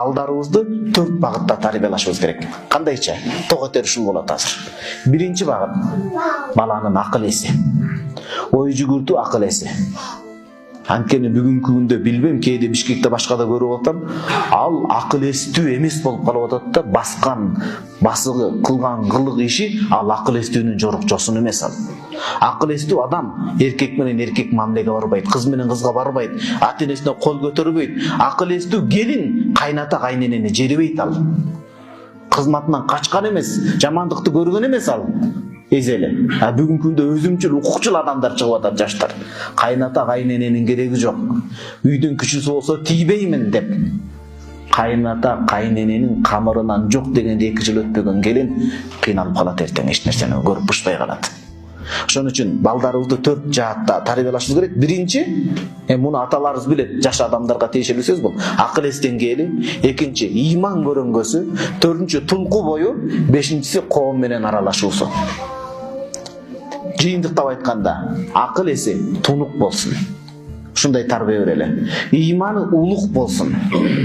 Балдарыбызды 4 багытта тарбиялашыбыз керек. Кандайча? Ток этер ушул болот азыр. Биринчи багыт баланын акыл эси. Ой жүгүртүү акыл эси. Анткени бүгүнкү күндө билбем, кээде Бишкекте башкада көрүп атам, ал акыл эстүү эмес болуп калып атат да, басыгы кылган кылык иши ал акыл эстүүнүн жорукчосун эмес ал. Акыл эстүү адам эркек менен эркек мамилеге барбайт, кыз менен кызга барбайт, ата энесине кол көтөрбөйт. Акыл эстүү келин кайната кайненени жеребейт ал. Кызматынан качкан эмес, жамандыкты көргөн эмес ал. Эзеле. Бүгүнкү күндө өзүмчүл, укукчул адамдар чыгып атат, жаштар. Кайната кайнененин кереги жок. Үйдүн күчүсү болсо тийбеймин деп. Кайната кайнененин камырынан жок дегенде 2 жыл өтпөгөн келин кыйналып калат, эртең эч нерсени көрүп бушпай калат. Ошон үчүн балдарыбызды 4 жаатта тарбиялашыбыз керек. Биринчи, муну аталарыбыз билет, жаш адамдарга тиешелүү сөз бул. Акыл эс деңгээли, экинчи ыйман көрөнгөсү, төртүнчү тулку бою, бешинчиси коом менен аралашуусу. Жыйынтыктап айтканда, акыл эси тунук болсун. Ушундай тарбия берели. Ыйманы улук болсун.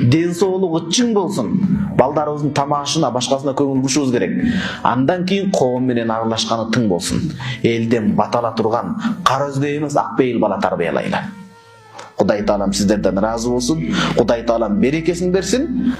Ден соолугу чың болсун. Балдарыбыздын тамашына, башкасына көңүл бурушубуз керек. Андан кийин коом менен аралашканы тың болсун. Элден батала турган кара өзгө эмес ак пейил бала тарбиялайлы. Кудай таалам сиздерден ыраазы болсун. Кудай таалам берекесин берсин.